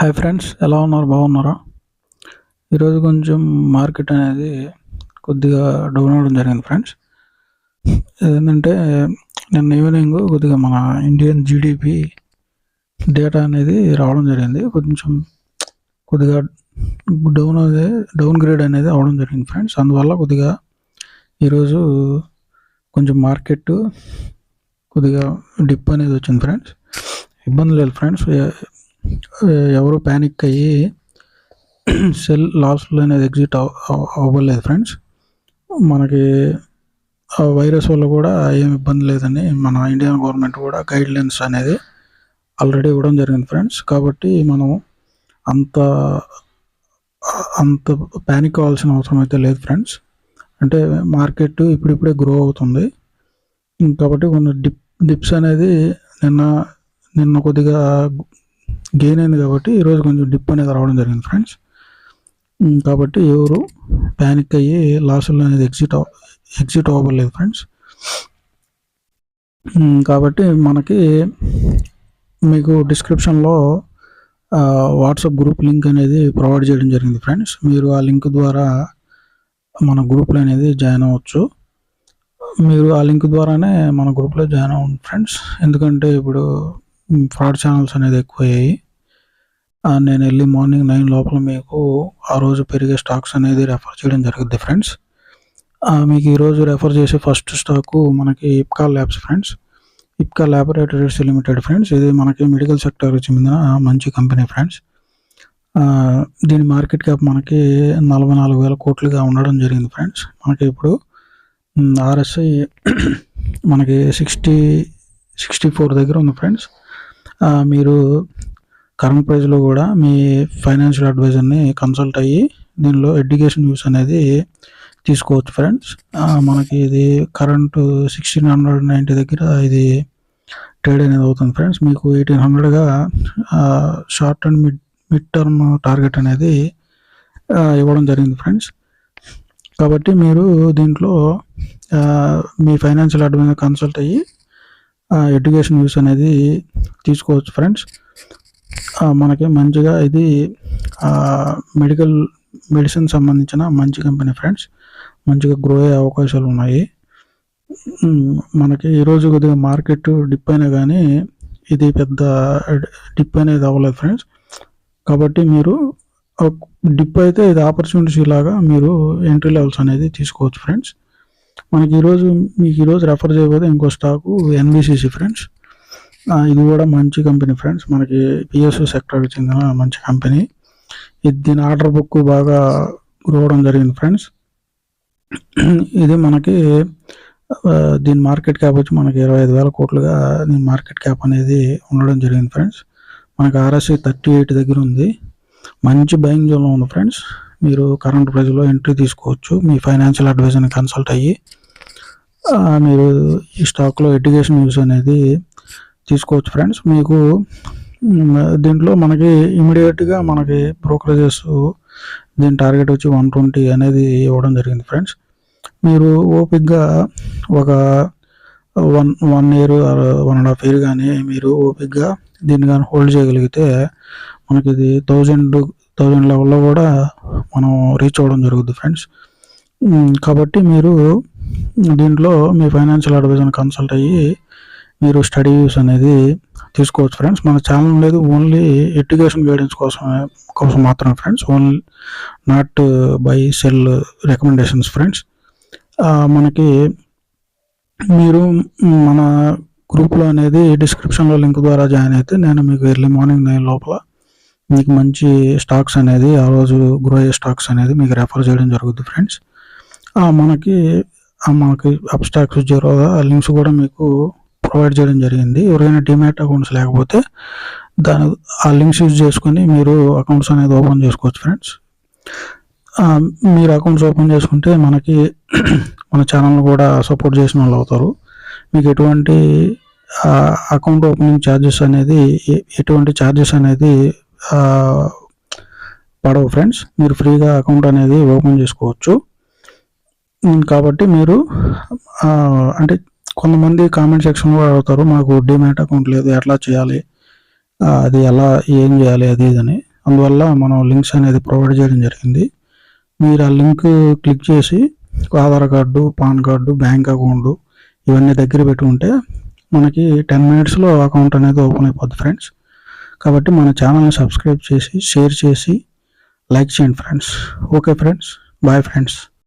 Hi friends, ఎలా ఉన్నారు? బాగున్నారా? ఈరోజు కొంచెం మార్కెట్ అనేది కొద్దిగా డౌన్ అవ్వడం జరిగింది ఫ్రెండ్స్. ఏంటంటే నిన్న ఈవినింగ్ కొద్దిగా మన ఇండియన్ జీడిపి డేటా అనేది రావడం జరిగింది. కొద్దిగా డౌన్ గ్రేడ్ అనేది అవడం జరిగింది ఫ్రెండ్స్. అందువల్ల కొద్దిగా ఈరోజు కొంచెం మార్కెట్ కొద్దిగా డిప్ అనేది వచ్చింది ఫ్రెండ్స్. ఇబ్బంది లేదు ఫ్రెండ్స్, ఎవరు ప్యానిక్ అయ్యి సెల్ లాస్లో అనేది ఎగ్జిట్ అవ్వలేదు ఫ్రెండ్స్. మనకి వైరస్ వల్ల కూడా ఏం ఇబ్బంది లేదని మన ఇండియన్ గవర్నమెంట్ కూడా గైడ్ లైన్స్ అనేది ఆల్రెడీ ఇవ్వడం జరిగింది ఫ్రెండ్స్. కాబట్టి మనం అంత ప్యానిక్ అవ్వాల్సిన అవసరం అయితే లేదు ఫ్రెండ్స్. అంటే మార్కెట్ ఇప్పుడిప్పుడే గ్రో అవుతుంది కాబట్టి కొన్ని డిప్స్ అనేది నిన్న కొద్దిగా గెయిన్ అయింది కాబట్టి ఈరోజు కొంచెం డిప్ అనేది రావడం జరిగింది ఫ్రెండ్స్. కాబట్టి ఎవరు ప్యానిక్ అయ్యి లాసులు అనేది ఎగ్జిట్ అవ్వలేదు ఫ్రెండ్స్. కాబట్టి మీకు డిస్క్రిప్షన్లో వాట్సాప్ గ్రూప్ లింక్ అనేది ప్రొవైడ్ చేయడం జరిగింది ఫ్రెండ్స్. మీరు ఆ లింక్ ద్వారా మన గ్రూప్లో అనేది జాయిన్ అవ్వచ్చు. మీరు ఆ లింక్ ద్వారానే మన గ్రూప్లో జాయిన్ అవ్వండి ఫ్రెండ్స్. ఎందుకంటే ఇప్పుడు ఫ్రాడ్ ఛానల్స్ అనేది ఎక్కువయ్యాయి. నేను వెళ్ళి మార్నింగ్ 9 లోపల మీకు ఆ రోజు పెరిగే స్టాక్స్ అనేది రెఫర్ చేయడం జరుగుద్ది ఫ్రెండ్స్. మీకు ఈరోజు రెఫర్ చేసే ఫస్ట్ స్టాకు మనకి Ipca labs friends. Ipca laboratories limited friends. ఇది మనకి మెడికల్ సెక్టర్కి చెందిన మంచి కంపెనీ ఫ్రెండ్స్. దీని మార్కెట్ క్యాప్ మనకి 44,000 కోట్లుగా ఉండడం జరిగింది ఫ్రెండ్స్. మనకి ఇప్పుడు RSI మనకి 64 దగ్గర ఉంది ఫ్రెండ్స్. మీరు కరెంట్ ప్రైస్లో కూడా మీ ఫైనాన్షియల్ అడ్వైజర్ని కన్సల్ట్ అయ్యి దీనిలో ఎడ్యుకేషన్ న్యూస్ అనేది తీసుకోవచ్చు ఫ్రెండ్స్. మనకి ఇది కరెంట్ 1690 దగ్గర ఇది ట్రేడ్ అనేది అవుతుంది ఫ్రెండ్స్. మీకు 1800గా short and mid term target అనేది ఇవ్వడం జరిగింది ఫ్రెండ్స్. కాబట్టి మీరు దీంట్లో మీ ఫైనాన్షియల్ అడ్వైజర్ కన్సల్ట్ అయ్యి ఎడ్యుకేషన్ న్యూస్ అనేది తీసుకోవచ్చు ఫ్రెండ్స్. మనకి మంచిగా ఇది మెడిసిన్ సంబంధించిన మంచి కంపెనీ ఫ్రెండ్స్. మంచిగా గ్రో అయ్యే అవకాశాలు ఉన్నాయి. మనకి ఈరోజు కొద్దిగా మార్కెట్ డిప్ అయినా కానీ ఇది పెద్ద డిప్ అనేది అవ్వలేదు ఫ్రెండ్స్. కాబట్టి మీరు డిప్ అయితే ఇది ఆపర్చునిటీస్ లాగా మీరు ఎంట్రీ లెవెల్స్ అనేది తీసుకోవచ్చు ఫ్రెండ్స్. మీకు ఈరోజు రెఫర్ చేయబోతే ఇంకో స్టాకు NBCC ఫ్రెండ్స్. ఇది కూడా మంచి కంపెనీ ఫ్రెండ్స్. మనకి PSU సెక్టర్కి చెందిన మంచి కంపెనీ. దీని ఆర్డర్ బుక్ బాగా గ్రో అవడం జరిగింది ఫ్రెండ్స్. ఇది మనకి దీని మార్కెట్ క్యాప్ వచ్చి మనకి 25,000 కోట్లుగా దీని మార్కెట్ క్యాప్ అనేది ఉండడం జరిగింది ఫ్రెండ్స్. మనకి RSI 38 దగ్గర ఉంది. మంచి బయింగ్ జోన్లో ఉంది ఫ్రెండ్స్. మీరు కరెంట్ ప్రైస్లో ఎంట్రీ తీసుకోవచ్చు. మీ ఫైనాన్షియల్ అడ్వైజర్ని కన్సల్ట్ అయ్యి మీరు ఈ స్టాక్లో ఎడ్యుకేషన్ న్యూస్ అనేది తీసుకోవచ్చు ఫ్రెండ్స్. మీకు దీంట్లో మనకి ఇమీడియట్గా మనకి బ్రోకరేజెస్ దీని టార్గెట్ వచ్చి 120 అనేది ఇవ్వడం జరిగింది ఫ్రెండ్స్. మీరు ఓపిక్గా ఒక 1 year 1.5 year కానీ మీరు ఓపిక్గా దీన్ని కానీ హోల్డ్ చేయగలిగితే మనకి ఇది 1000 లెవెల్లో కూడా మనం రీచ్ అవ్వడం జరుగుతుంది ఫ్రెండ్స్. కాబట్టి మీరు దీంట్లో మీ ఫైనాన్షియల్ అడ్వైజర్ని కన్సల్ట్ అయ్యి మీరు స్టడీ యూస్ అనేది తీసుకోవచ్చు ఫ్రెండ్స్. మన ఛానల్ లేదు, ఓన్లీ ఎడ్యుకేషన్ గైడెన్స్ కోసం మాత్రమే friends. Only not buy sell recommendations friends. మనకి మీరు మన గ్రూప్లో అనేది డిస్క్రిప్షన్లో లింక్ ద్వారా జాయిన్ అయితే నేను మీకు ఎర్లీ మార్నింగ్ 9 లోపల మీకు మంచి స్టాక్స్ అనేది ఆ రోజు గ్రో అయ్యే స్టాక్స్ అనేది మీకు రెఫర్ చేయడం జరుగుతుంది ఫ్రెండ్స్. మనకి అప్ స్టాక్స్ జీరోగా లింక్స్ కూడా మీకు ప్రొవైడ్ చేయడం జరిగింది. ఎవరైనా డిమాట్ అకౌంట్స్ లేకపోతే ఆ లింక్స్ యూజ్ చేసుకొని మీరు అకౌంట్స్ అనేది ఓపెన్ చేసుకోవచ్చు ఫ్రెండ్స్. మీరు అకౌంట్స్ ఓపెన్ చేసుకుంటే మనకి మన ఛానల్ కూడా సపోర్ట్ చేసిన వాళ్ళు అవుతారు. మీకు ఎటువంటి అకౌంట్ ఓపెనింగ్ ఛార్జెస్ అనేది పడవు ఫ్రెండ్స్. మీరు ఫ్రీగా అకౌంట్ అనేది ఓపెన్ చేసుకోవచ్చు. కాబట్టి మీరు అంటే కొంతమంది కామెంట్ సెక్షన్లో అడుగుతారు, మాకు డిమాట్ అకౌంట్ లేదు, ఎట్లా చేయాలి, అది ఎలా ఏం చేయాలి అది ఇదని. అందువల్ల మనం లింక్స్ అనేది ప్రొవైడ్ చేయడం జరిగింది. మీరు ఆ లింక్ క్లిక్ చేసి Aadhaar card, pan card, bank account ఇవన్నీ దగ్గర పెట్టుకుంటే మనకి 10 మినిట్స్లో అకౌంట్ అనేది ఓపెన్ అయిపోద్ది ఫ్రెండ్స్. కాబట్టి మన ఛానల్ని సబ్స్క్రైబ్ చేసి, షేర్ చేసి, లైక్ చేయండి friends. Okay friends, bye friends.